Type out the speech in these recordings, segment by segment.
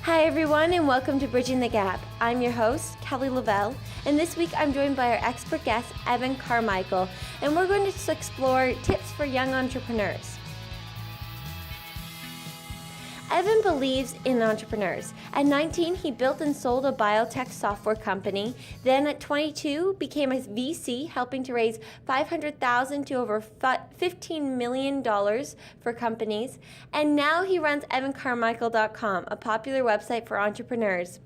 Hi everyone and welcome to Bridging the Gap. I'm your host, Kelly Lovell, and this week I'm joined by our expert guest, Evan Carmichael, and we're going to explore tips for young entrepreneurs. Evan believes in entrepreneurs. At 19, he built and sold a biotech software company. Then at 22, became a VC, helping to raise $500,000 to over $15 million for companies. And now he runs evancarmichael.com, a popular website for entrepreneurs.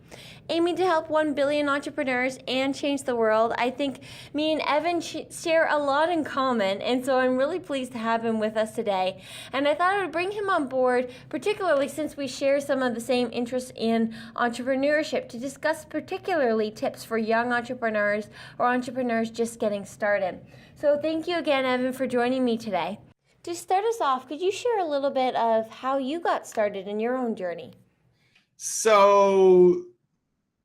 Aiming to help 1 billion entrepreneurs and change the world. I think me and Evan share a lot in common, and so I'm really pleased to have him with us today. And I thought I would bring him on board, particularly since we share some of the same interests in entrepreneurship, to discuss particularly tips for young entrepreneurs or entrepreneurs just getting started. So thank you again, Evan, for joining me today. To start us off, could you share a little bit of how you got started in your own journey? So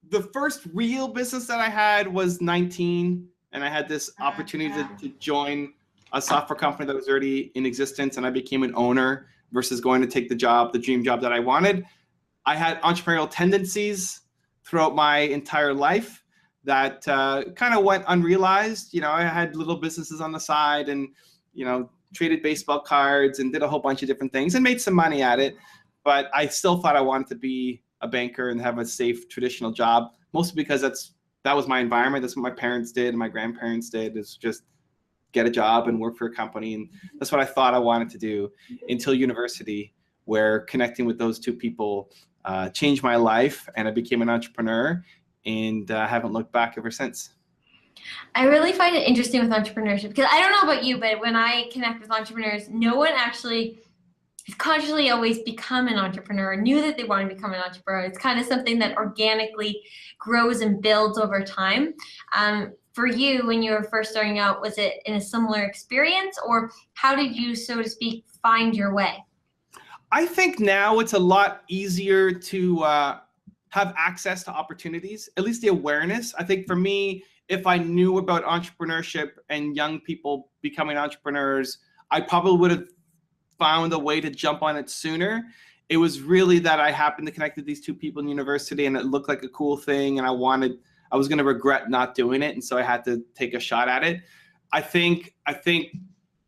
the first real business that I had was 19, and I had this opportunity to join a software company that was already in existence, and I became an owner versus going to take the dream job that I wanted. I had entrepreneurial tendencies throughout my entire life that kind of went unrealized. You know, I had little businesses on the side and, you know, traded baseball cards and did a whole bunch of different things and made some money at it. But I still thought I wanted to be a banker and have a safe traditional job, mostly because that was my environment. That's what my parents did and my grandparents did, is just get a job and work for a company. And that's what I thought I wanted to do until university, where connecting with those two people changed my life, and I became an entrepreneur, and haven't looked back ever since. I really find it interesting with entrepreneurship, because I don't know about you, but when I connect with entrepreneurs, no one actually consciously always become an entrepreneur, knew that they want to become an entrepreneur. It's kind of something that organically grows and builds over time. For you, when you were first starting out, was it in a similar experience, or how did you, so to speak, find your way? I think now it's a lot easier to have access to opportunities, at least the awareness. I think for me, if I knew about entrepreneurship and young people becoming entrepreneurs, I probably would have found a way to jump on it sooner. It was really that I happened to connect with these two people in university, and it looked like a cool thing, and I was going to regret not doing it, and so I had to take a shot at it. I think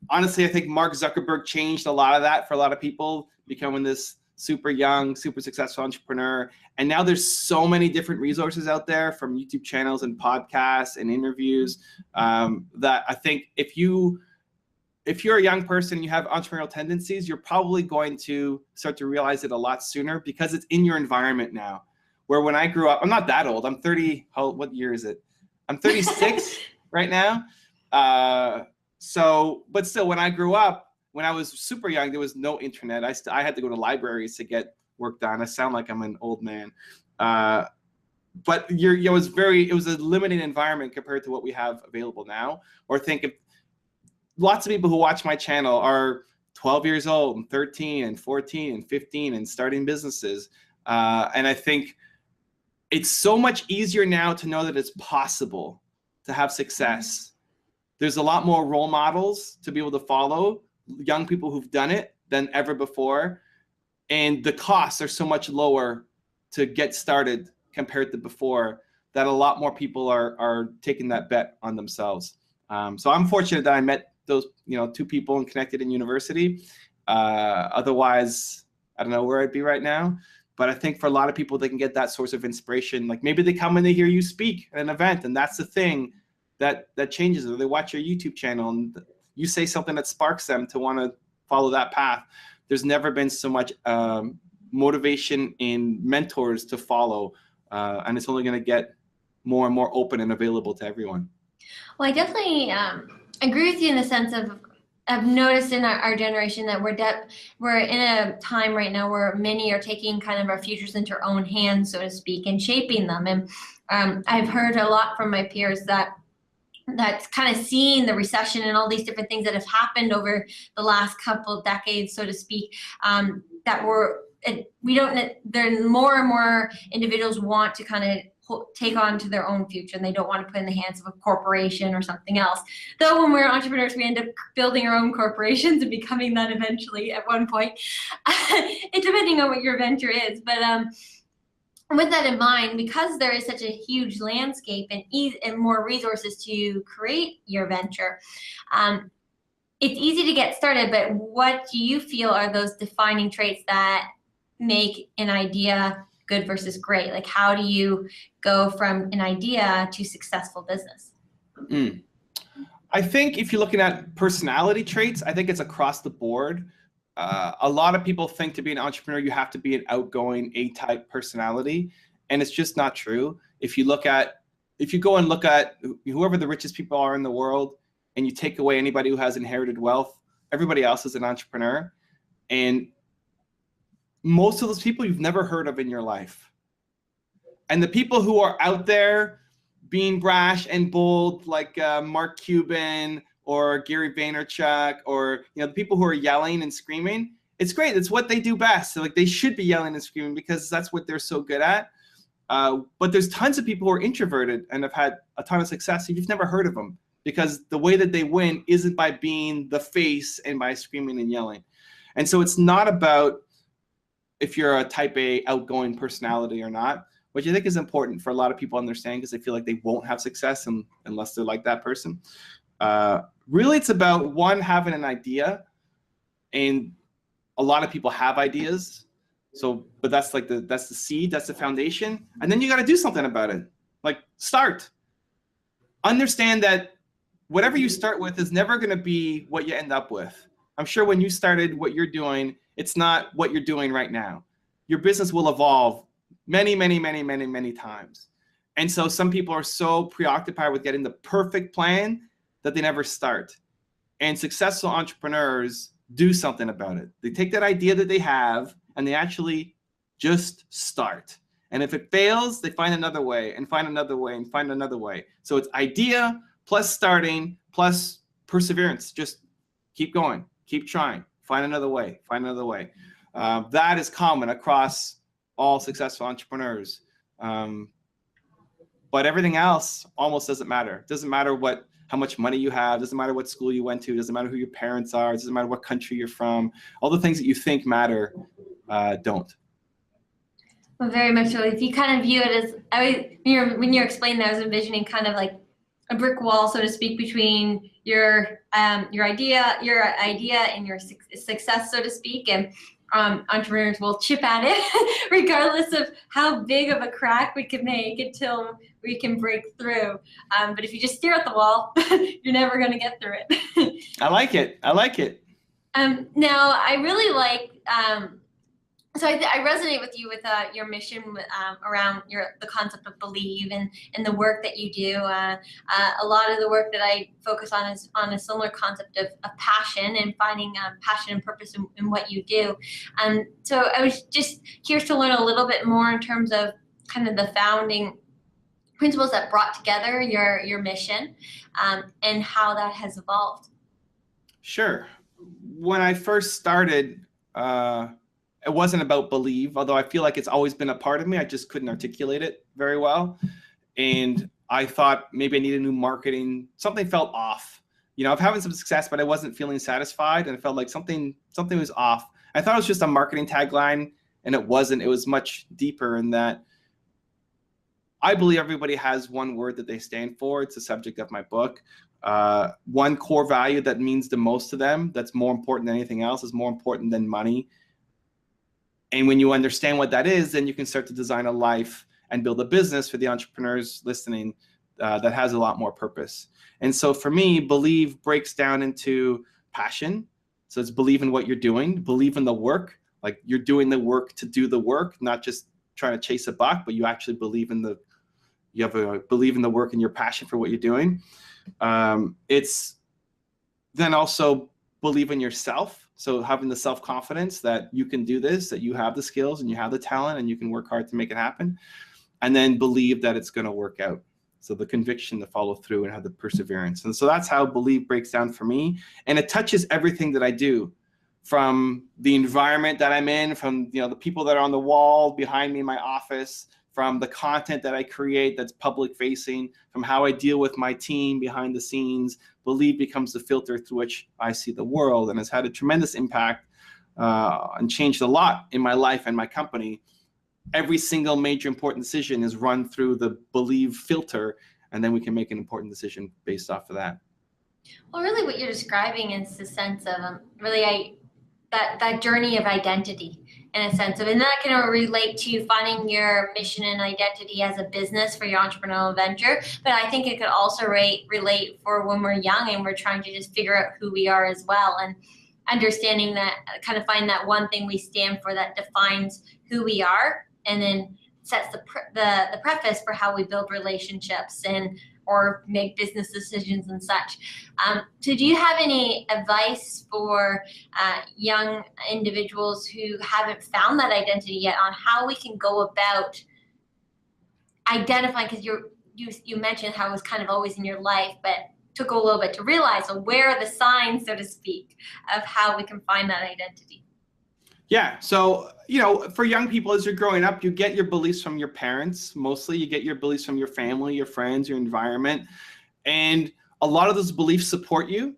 honestly, I think Mark Zuckerberg changed a lot of that for a lot of people, becoming this super young, super successful entrepreneur. And now there's so many different resources out there, from YouTube channels and podcasts and interviews, that I think if you're a young person and you have entrepreneurial tendencies, you're probably going to start to realize it a lot sooner, because it's in your environment now. Where when I grew up, I'm not that old. I'm 30. What year is it? I'm 36 right now. But still, when I grew up, when I was super young, there was no internet. I had to go to libraries to get work done. I sound like I'm an old man. But it was a limited environment compared to what we have available now. Or think of lots of people who watch my channel are 12 years old and 13 and 14 and 15 and starting businesses. And I think it's so much easier now to know that it's possible to have success. There's a lot more role models to be able to follow, young people who've done it, than ever before. And the costs are so much lower to get started compared to before, that a lot more people are taking that bet on themselves. So I'm fortunate that I met those two people and connected in university. Otherwise, I don't know where I'd be right now. But I think for a lot of people, they can get that source of inspiration. Like maybe they come and they hear you speak at an event, and that's the thing that changes it. Or they watch your YouTube channel and you say something that sparks them to want to follow that path. There's never been so much motivation in mentors to follow, and it's only going to get more and more open and available to everyone. Well, I definitely agree with you in the sense of I've noticed in our generation that we're in a time right now where many are taking kind of our futures into our own hands, so to speak, and shaping them. And I've heard a lot from my peers that's kind of seeing the recession and all these different things that have happened over the last couple of decades, so to speak, that there more and more individuals want to kind of take on to their own future, and they don't want to put in the hands of a corporation or something else. Though when we're entrepreneurs, we end up building our own corporations and becoming that eventually at one point, depending on what your venture is. But And with that in mind, because there is such a huge landscape and more resources to create your venture, it's easy to get started, but what do you feel are those defining traits that make an idea good versus great? Like, how do you go from an idea to successful business? I think if you're looking at personality traits, I think it's across the board. A lot of people think to be an entrepreneur, you have to be an outgoing A-type personality, and it's just not true. If you go and look at whoever the richest people are in the world, and you take away anybody who has inherited wealth, everybody else is an entrepreneur. And most of those people you've never heard of in your life. And the people who are out there being brash and bold, like Mark Cuban or Gary Vaynerchuk, or the people who are yelling and screaming, it's great. It's what they do best. So, like, they should be yelling and screaming because that's what they're so good at. But there's tons of people who are introverted and have had a ton of success. You've never heard of them because the way that they win isn't by being the face and by screaming and yelling. And so it's not about if you're a type A outgoing personality or not, which I think is important for a lot of people to understand because they feel like they won't have success unless they're like that person. Really, it's about one, having an idea, and a lot of people have ideas. So, but that's the seed, that's the foundation, and then you got to do something about it. Like, start. Understand that whatever you start with is never going to be what you end up with. I'm sure when you started what you're doing, it's not what you're doing right now. Your business will evolve many, many, many, many, many times. And so some people are so preoccupied with getting the perfect plan that they never start. And successful entrepreneurs do something about it. They take that idea that they have and they actually just start. And if it fails, they find another way and find another way and find another way. So it's idea plus starting plus perseverance. Just keep going, keep trying, find another way, find another way. That is common across all successful entrepreneurs. But everything else almost doesn't matter. It doesn't matter how much money you have, doesn't matter what school you went to, doesn't matter who your parents are, doesn't matter what country you're from. All the things that you think matter don't. Well, very much so. If you kind of view it as, when you're explaining that, I was envisioning kind of like a brick wall, so to speak, between your idea and your success, so to speak, and entrepreneurs will chip at it regardless of how big of a crack we can make until we can break through. But if you just stare at the wall, you're never going to get through it. I like it. I like it. Now, I really like, so I resonate with you with your mission around the concept of believe and the work that you do. A lot of the work that I focus on is on a similar concept of passion and finding passion and purpose in what you do. So I was just curious to learn a little bit more in terms of kind of the founding principles that brought together your mission and how that has evolved. Sure. When I first started, it wasn't about believe, although I feel like it's always been a part of me. I just couldn't articulate it very well. And I thought maybe I needed new marketing. Something felt off. I'm having some success, but I wasn't feeling satisfied. And it felt like something was off. I thought it was just a marketing tagline, and it wasn't. It was much deeper in that I believe everybody has one word that they stand for. It's the subject of my book. One core value that means the most to them, that's more important than anything else, is more important than money. And when you understand what that is, then you can start to design a life and build a business for the entrepreneurs listening that has a lot more purpose. And so for me, believe breaks down into passion. So it's believe in what you're doing, believe in the work, like you're doing the work to do the work, not just trying to chase a buck, but you actually believe in the work and your passion for what you're doing. It's then also believe in yourself. So having the self-confidence that you can do this, that you have the skills and you have the talent and you can work hard to make it happen. And then believe that it's going to work out. So the conviction to follow through and have the perseverance. And so that's how believe breaks down for me. And it touches everything that I do, from the environment that I'm in, from the people that are on the wall behind me in my office, from the content that I create that's public facing, from how I deal with my team behind the scenes. Believe becomes the filter through which I see the world, and has had a tremendous impact and changed a lot in my life and my company every single major important decision is run through the believe filter, and then we can make an important decision based off of that. Well, really what you're describing is the sense of that journey of identity, in a sense of, and that can relate to finding your mission and identity as a business for your entrepreneurial venture. But I think it could also relate for when we're young and we're trying to just figure out who we are as well, and understanding that, kind of find that one thing we stand for that defines who we are, and then sets the preface for how we build relationships and or make business decisions and such. So do you have any advice for young individuals who haven't found that identity yet on how we can go about identifying, because you mentioned how it was kind of always in your life, but took a little bit to realize, so where are the signs, so to speak, of how we can find that identity? Yeah. So, for young people, as you're growing up, you get your beliefs from your parents. Mostly you get your beliefs from your family, your friends, your environment. And a lot of those beliefs support you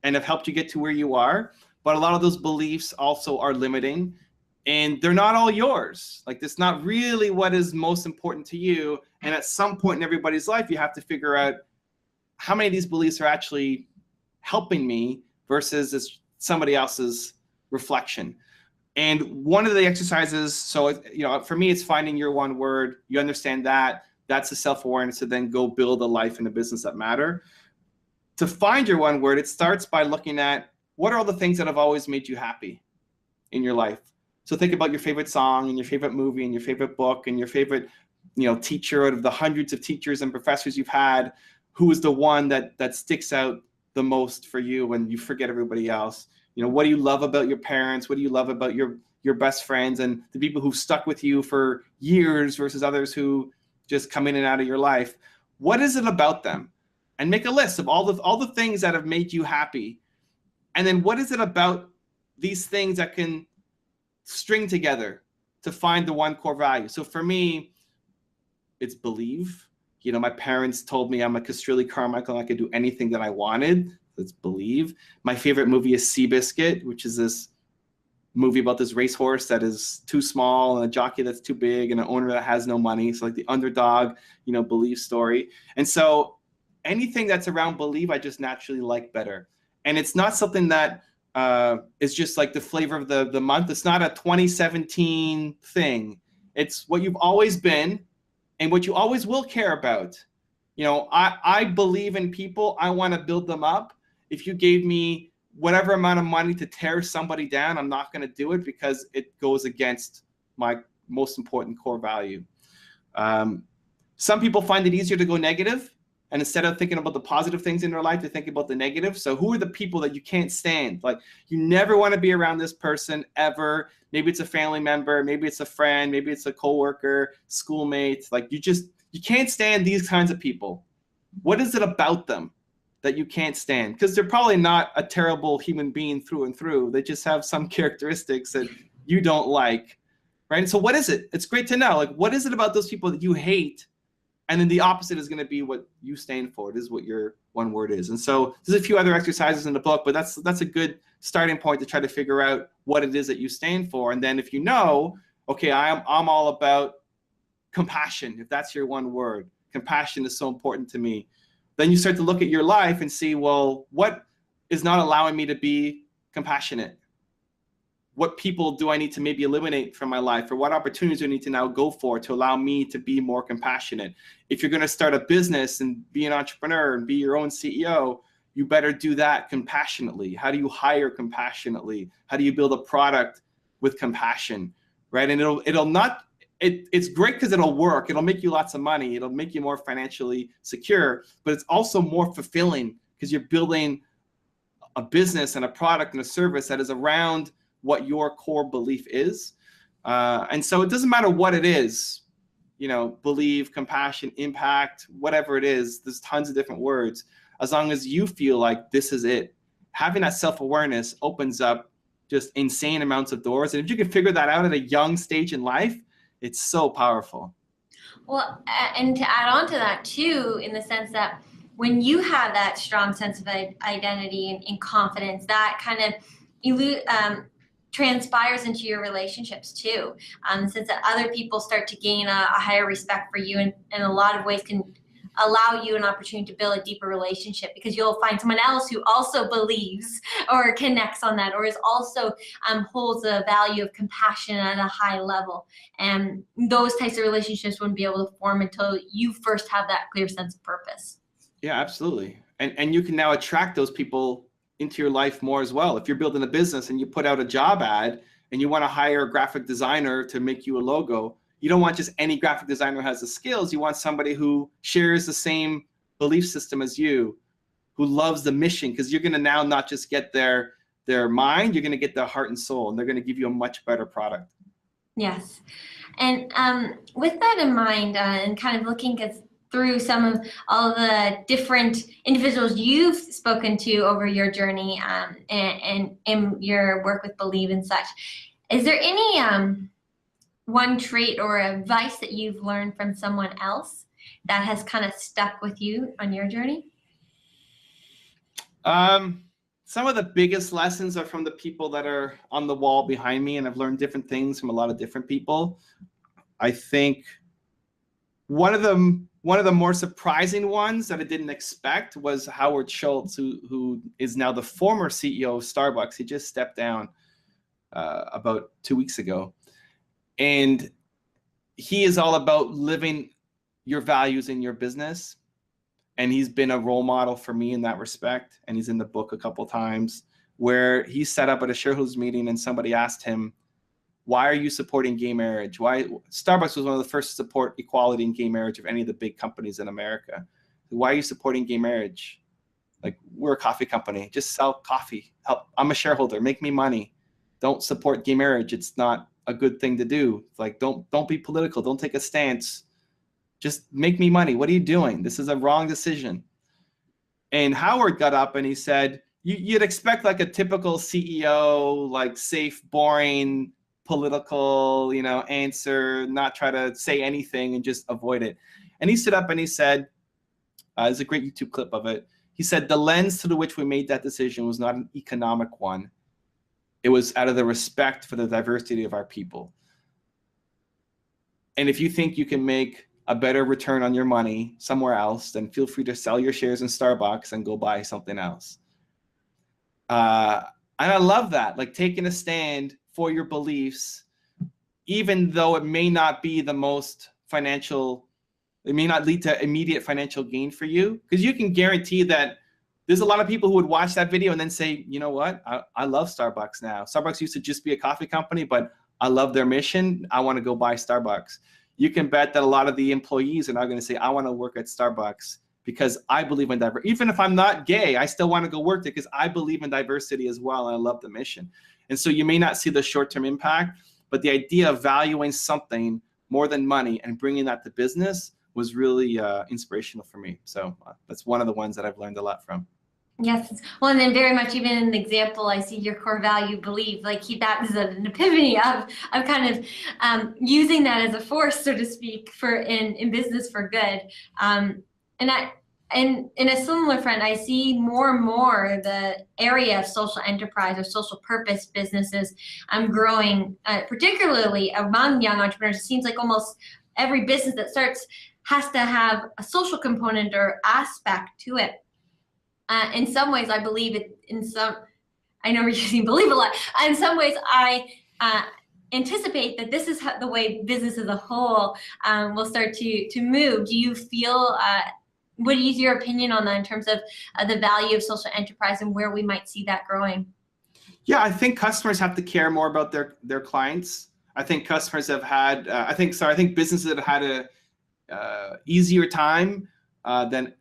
and have helped you get to where you are. But a lot of those beliefs also are limiting, and they're not all yours. Like, that's not really what is most important to you. And at some point in everybody's life, you have to figure out how many of these beliefs are actually helping me versus somebody else's reflection. And one of the exercises, so for me, it's finding your one word. You understand that. That's the self-awareness to then go build a life and a business that matter. To find your one word, it starts by looking at what are all the things that have always made you happy in your life. So think about your favorite song and your favorite movie and your favorite book and your favorite teacher out of the hundreds of teachers and professors you've had. Who is the one that sticks out the most for you when you forget everybody else? What do you love about your parents? What do you love about your best friends and the people who've stuck with you for years versus others who just come in and out of your life? What is it about them? And make a list of all the things that have made you happy. And then what is it about these things that can string together to find the one core value? So for me, it's believe. My parents told me I'm a Evan Carmichael and I could do anything that I wanted. Let's believe. My favorite movie is Seabiscuit, which is this movie about this racehorse that is too small and a jockey that's too big and an owner that has no money. So like the underdog, believe story. And so anything that's around believe, I just naturally like better. And it's not something that is just like the flavor of the month. It's not a 2017 thing. It's what you've always been and what you always will care about. I believe in people. I want to build them up. If you gave me whatever amount of money to tear somebody down, I'm not going to do it because it goes against my most important core value. Some people find it easier to go negative, and instead of thinking about the positive things in their life, they think about the negative. So who are the people that you can't stand? Like, you never want to be around this person ever. Maybe it's a family member, maybe it's a friend, maybe it's a coworker, schoolmate. Like, you can't stand these kinds of people. What is it about them that you can't stand? Because they're probably not a terrible human being through and through. They just have some characteristics that you don't like, right? And so what is it? It's great to know. Like, what is it about those people that you hate? And then the opposite is going to be what you stand for. This is what your one word is. And so there's a few other exercises in the book, but that's a good starting point to try to figure out what it is that you stand for. And then if you know, okay, I'm all about compassion. If that's your one word, compassion is so important to me. Then you start to look at your life and see, well, what is not allowing me to be compassionate? What people do I need to maybe eliminate from my life? Or what opportunities do I need to now go for to allow me to be more compassionate? If you're going to start a business and be an entrepreneur and be your own CEO, you better do that compassionately. How do you hire compassionately? How do you build a product with compassion, right? And it's great because it'll work. It'll make you lots of money. It'll make you more financially secure, but it's also more fulfilling because you're building a business and a product and a service that is around what your core belief is. And so it doesn't matter what it is, believe, compassion, impact, whatever it is, there's tons of different words. As long as you feel like this is it, having that self-awareness opens up just insane amounts of doors. And if you can figure that out at a young stage in life, it's so powerful. Well, and to add on to that too, in the sense that when you have that strong sense of identity and confidence, that kind of transpires into your relationships too. Since that other people start to gain a higher respect for you, and in a lot of ways can allow you an opportunity to build a deeper relationship, because you'll find someone else who also believes or connects on that, or is also holds a value of compassion at a high level. And those types of relationships wouldn't be able to form until you first have that clear sense of purpose. Yeah, absolutely. And you can now attract those people into your life more as well. If you're building a business and you put out a job ad and you want to hire a graphic designer to make you a logo, you don't want just any graphic designer who has the skills. You want somebody who shares the same belief system as you, who loves the mission, because you're going to now not just get their mind, you're going to get their heart and soul, and they're going to give you a much better product. Yes. And with that in mind, and kind of looking through some of all the different individuals you've spoken to over your journey, and in your work with Believe and such, is there any one trait or advice that you've learned from someone else that has kind of stuck with you on your journey? Some of the biggest lessons are from the people that are on the wall behind me, and I've learned different things from a lot of different people. I think one of the more surprising ones that I didn't expect was Howard Schultz, who is now the former CEO of Starbucks. He just stepped down about 2 weeks ago. And he is all about living your values in your business. And he's been a role model for me in that respect. And he's in the book a couple times, where he sat up at a shareholders meeting and somebody asked him, why are you supporting gay marriage? Why? Starbucks was one of the first to support equality in gay marriage of any of the big companies in America. Why are you supporting gay marriage? Like, we're a coffee company. Just sell coffee. Help. I'm a shareholder. Make me money. Don't support gay marriage. It's not a good thing to do. Like, don't be political. Don't take a stance. Just make me money. What are you doing? This is a wrong decision. And Howard got up and he said, you'd expect like a typical CEO, like safe, boring, political, answer, not try to say anything and just avoid it. And he stood up and he said, there's a great YouTube clip of it. He said, the lens through which we made that decision was not an economic one. It was out of the respect for the diversity of our people. And if you think you can make a better return on your money somewhere else, then feel free to sell your shares in Starbucks and go buy something else. And I love that, like taking a stand for your beliefs, even though it may not be the most financial, it may not lead to immediate financial gain for you, because you can guarantee that there's a lot of people who would watch that video and then say, you know what, I love Starbucks now. Starbucks used to just be a coffee company, but I love their mission. I want to go buy Starbucks. You can bet that a lot of the employees are not going to say, I want to work at Starbucks because I believe in diversity. Even if I'm not gay, I still want to go work there because I believe in diversity as well, and I love the mission. And so you may not see the short-term impact, but the idea of valuing something more than money and bringing that to business was really inspirational for me. So that's one of the ones that I've learned a lot from. Yes. Well, and then very much even in the example, I see your core value belief, like that is an epiphany of kind of using that as a force, so to speak, for in business for good. And in a similar front, I see more and more the area of social enterprise or social purpose businesses growing, particularly among young entrepreneurs. It seems like almost every business that starts has to have a social component or aspect to it. In some ways, I believe it. I know we're using believe a lot. In some ways, I anticipate that this is the way business as a whole will start to move. Do you feel? What is your opinion on that in terms of the value of social enterprise and where we might see that growing? Yeah, I think customers have to care more about their clients. I think customers have had. I think businesses have had a easier time than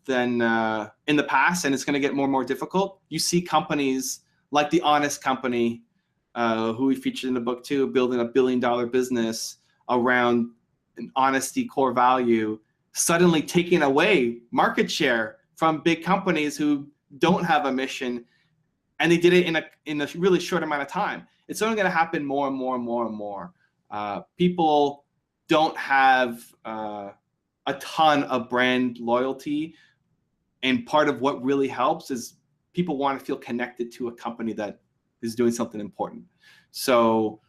in the past, and it's going to get more and more difficult. You see companies like The Honest Company, who we featured in the book too, building $1 billion business around an honesty core value, suddenly taking away market share from big companies who don't have a mission, and they did it in a really short amount of time. It's only going to happen more and more and more and more. People don't have a ton of brand loyalty. And part of what really helps is people want to feel connected to a company that is doing something important. So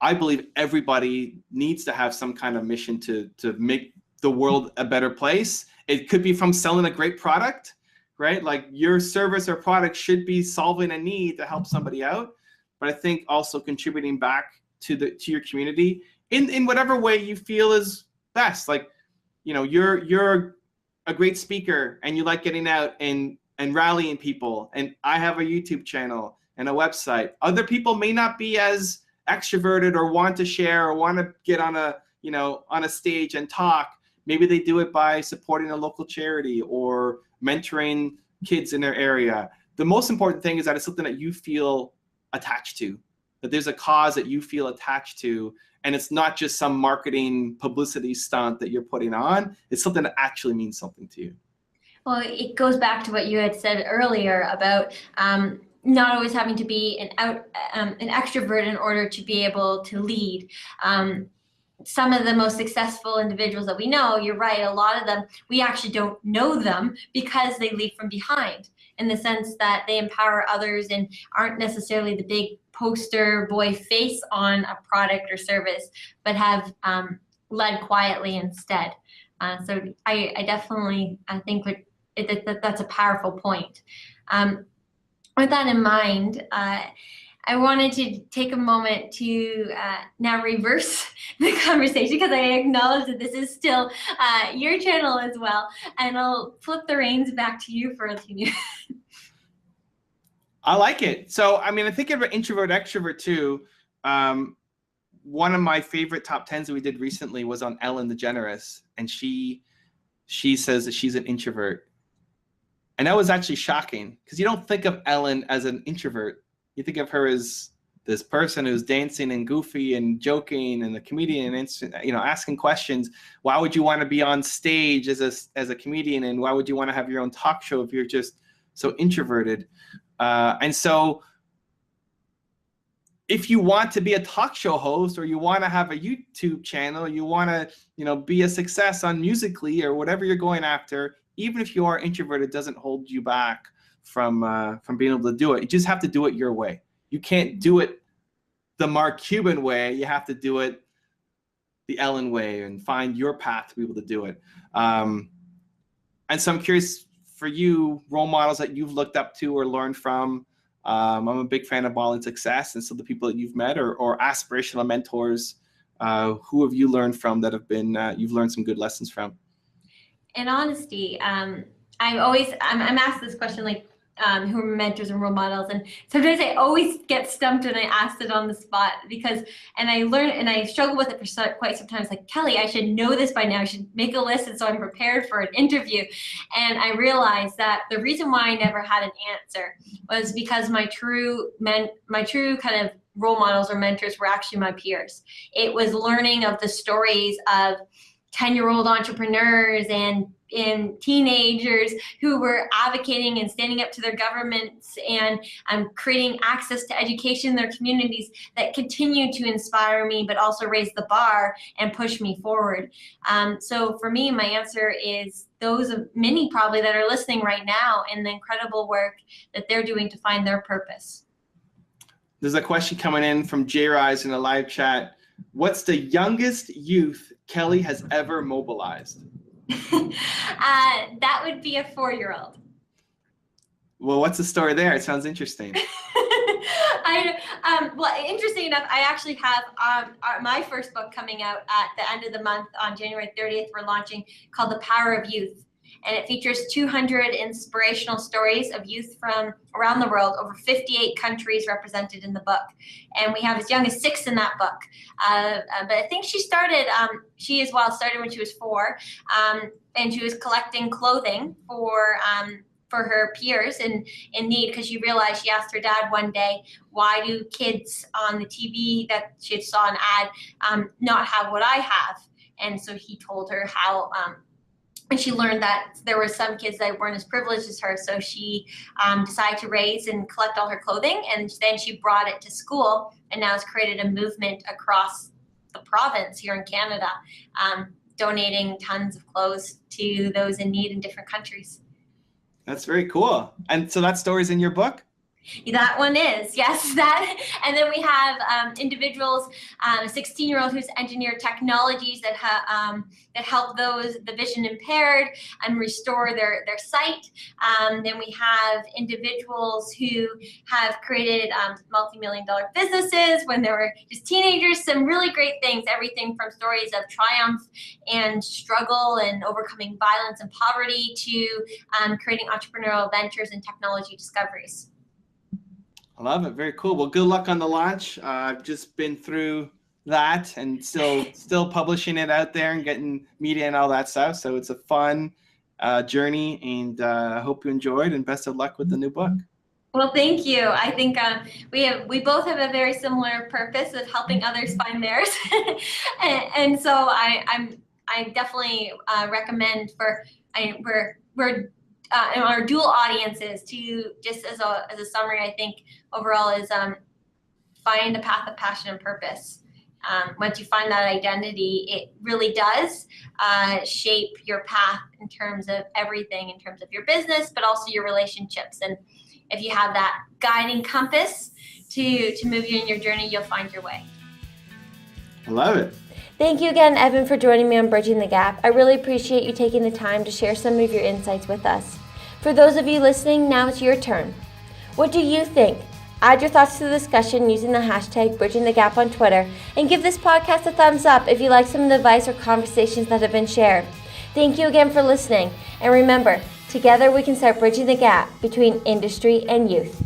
I believe everybody needs to have some kind of mission to make the world a better place. It could be from selling a great product, right? Like your service or product should be solving a need to help somebody out. But I think also contributing back to your community in whatever way you feel is best. Like, you know, you're a great speaker and you like getting out and rallying people. And I have a YouTube channel and a website. Other people may not be as extroverted or want to share or want to get on a stage and talk. Maybe they do it by supporting a local charity or mentoring kids in their area. The most important thing is that it's something that you feel attached to, that there's a cause that you feel attached to, and it's not just some marketing publicity stunt that you're putting on. It's something that actually means something to you. Well, it goes back to what you had said earlier about not always having to be an extrovert in order to be able to lead. Some of the most successful individuals that we know, you're right, a lot of them, we actually don't know them because they lead from behind, in the sense that they empower others and aren't necessarily the big poster boy face on a product or service, but have led quietly instead. So I definitely, I think that's a powerful point. With that in mind, I wanted to take a moment to now reverse the conversation, because I acknowledge that this is still your channel as well, and I'll flip the reins back to you for a few minutes. I like it. So, I mean, I think about introvert, extrovert too. One of my favorite top 10s that we did recently was on Ellen DeGeneres, and she says that she's an introvert. And that was actually shocking, because you don't think of Ellen as an introvert. You think of her as this person who's dancing and goofy and joking and a comedian and, you know, asking questions. Why would you want to be on stage as a comedian? And why would you want to have your own talk show if you're just so introverted? And so if you want to be a talk show host, or you want to have a YouTube channel, you want to, you know, be a success on Musical.ly or whatever you're going after, even if you are introverted, it doesn't hold you back from being able to do it. You just have to do it your way. You can't do it the Mark Cuban way. You have to do it the Ellen way and find your path to be able to do it. And so I'm curious for you, role models that you've looked up to or learned from. I'm a big fan of Ball & Success, and so the people that you've met or aspirational mentors, who have you learned from that have been you've learned some good lessons from? In honesty, I'm asked this question, like, who are mentors and role models, and sometimes I always get stumped when I asked it on the spot, because, and I struggle with it for quite some time. It's like, Kelly, I should know this by now. I should make a list, and so I'm prepared for an interview. And I realized that the reason why I never had an answer was because my true kind of role models or mentors were actually my peers. It was learning of the stories of 10-year-old entrepreneurs and teenagers who were advocating and standing up to their governments and creating access to education in their communities, that continue to inspire me, but also raise the bar and push me forward. So for me, my answer is those of many probably that are listening right now, and the incredible work that they're doing to find their purpose. There's a question coming in from J Rise in the live chat. What's the youngest youth Kelly has ever mobilized? That would be a 4-year-old. Well, what's the story there? It sounds interesting. Well, interesting enough, I actually have my first book coming out at the end of the month on January 30th. We're launching, called The Power of Youth. And it features 200 inspirational stories of youth from around the world, over 58 countries represented in the book. And we have as young as 6 in that book. But I think she started when she was 4, and she was collecting clothing for her peers in need, because she realized, she asked her dad one day, why do kids on the TV that she saw an ad not have what I have? And so he told her how, and she learned that there were some kids that weren't as privileged as her. So she decided to raise and collect all her clothing, and then she brought it to school, and now has created a movement across the province here in Canada, donating tons of clothes to those in need in different countries. That's very cool. And so that story's in your book? That one is, yes, that. And then we have individuals, a 16-year-old who's engineered technologies that help the vision impaired and restore their sight. Then we have individuals who have created multi-million-dollar businesses when they were just teenagers. Some really great things, everything from stories of triumph and struggle and overcoming violence and poverty to creating entrepreneurial ventures and technology discoveries. I love it. Very cool. Well, good luck on the launch. I've just been through that and still publishing it out there and getting media and all that stuff. So it's a fun journey, and I hope you enjoyed, and best of luck with the new book. Well, thank you. I think we both have a very similar purpose of helping others find theirs, and so I definitely recommend we're in our dual audiences to, just as a summary, I think overall is find a path of passion and purpose. Once you find that identity, it really does shape your path in terms of everything, in terms of your business, but also your relationships. And if you have that guiding compass to move you in your journey, you'll find your way. I love it. Thank you again, Evan, for joining me on Bridging the Gap. I really appreciate you taking the time to share some of your insights with us. For those of you listening, now it's your turn. What do you think? Add your thoughts to the discussion using the hashtag Bridging the Gap on Twitter, and give this podcast a thumbs up if you like some of the advice or conversations that have been shared. Thank you again for listening, and remember, together we can start bridging the gap between industry and youth.